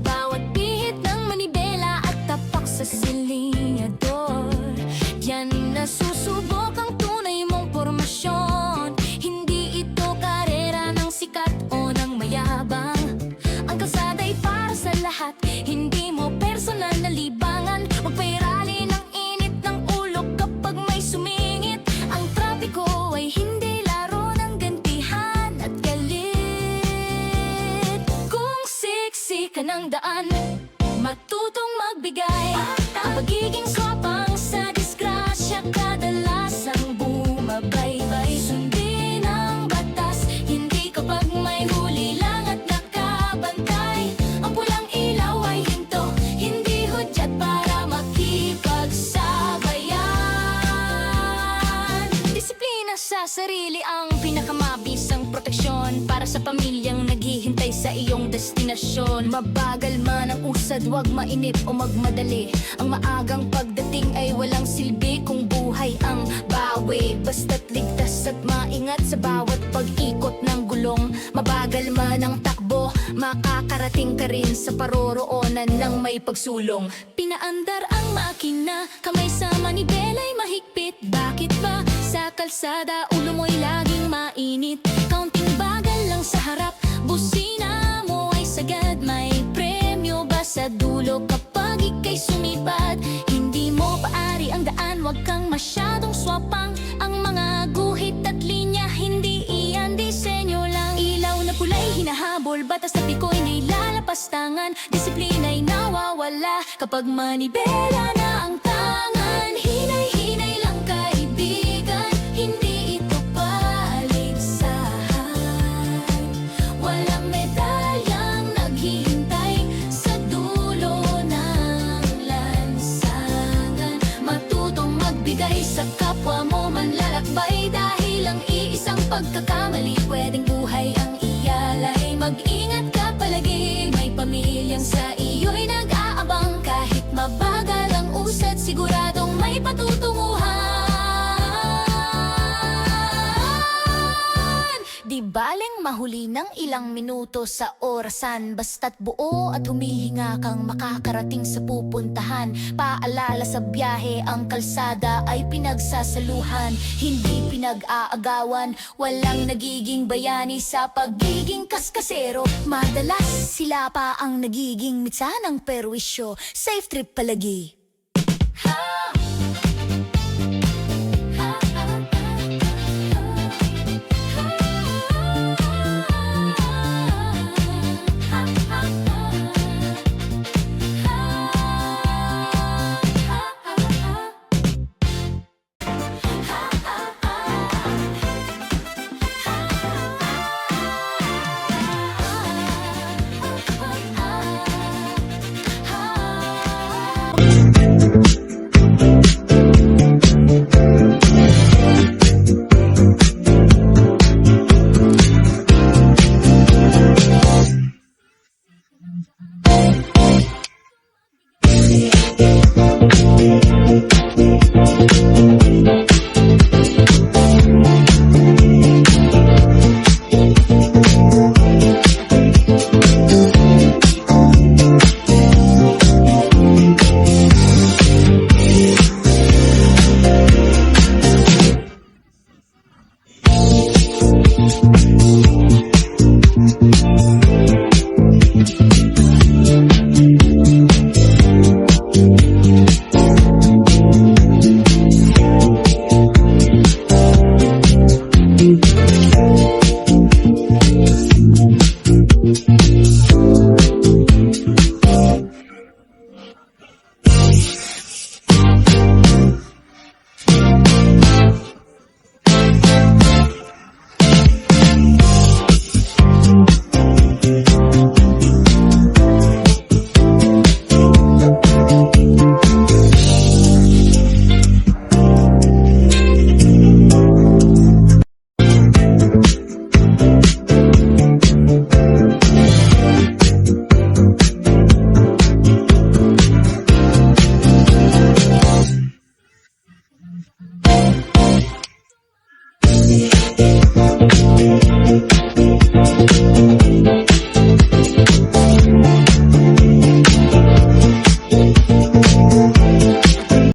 bawat pihit ng manibela at tapak sa silinyador. Diyan nasusubok ang tunay mong pormasyon. Hindi ito karera ng sikat o ng mayabang. Ang kalsada'y para sa lahat, hindi mo personal na libangan. Huwag pairali ng init ng ulo kapag may sumingit. Ang trapiko ay hindi laro ng gantihan at galit. Kung siksikan ng daan, matutong magbigay. Ang pagiging swapang sa disgrasya kadalasang bumabaybay. Sundin ang batas, hindi kapag may huli lang at nakabantay. Ang pulang ilaw ay hinto, hindi hudyat para makipagsabayan. Disiplina sa sarili ang pinakamabisang proteksyon para sa pamilyang naghihintay sa iyong destinasyon. Mabagal man ang usad, wag mainip o magmadali. Ang maagang pagdating ay walang silbi kung buhay ang bawi. Basta't ligtas at maingat sa bawat pag-ikot ng gulong. Mabagal man ang takbo, makakarating ka rin sa paroroonan ng may pagsulong. Pinaandar ang makina, kamay sa manibela'y mahigpit. Bakit ba sa kalsada ulo mo'y laging mainit? Kaunting bagal lang sa harap, busina mo ay sagad. May premyo ba sa dulo kapag ika'y sumipat? Hindi mo paari ang daan, wag kang masyadong swapang. Ang mga guhit at linya, hindi iyan disenyo lang. Ilaw na pula'y hinahabol, batas na piko'y nailalapastangan. Disiplina'y nawawala kapag manibela na ang tangan. Hinay-hinay lang kaibigan, hindi ito paligsahan. Walang medalyang naghihintay sa dulo ng lansangan. Matutong magbigay sa kapwa mo manlalakbay, dahil ang iisang pagkakamali pwedeng buhay ang iyalay. Mag-ingat ka palagi, may pamilyang sa iyo'y nag-aabang. Kahit mabagal ang usad, siguradong may patutunguhan. Di baling mahuli ng ilang minuto sa orasan, basta't buo at humihinga kang makakarating sa pupuntahan. Paalala sa biyahe, ang kalsada ay pinagsasaluhan, hindi pinag-aagawan. Walang nagiging bayani sa pagiging kaskasero. Madalas sila pa ang nagiging mitsa ng perwisyo. Safe trip palagi.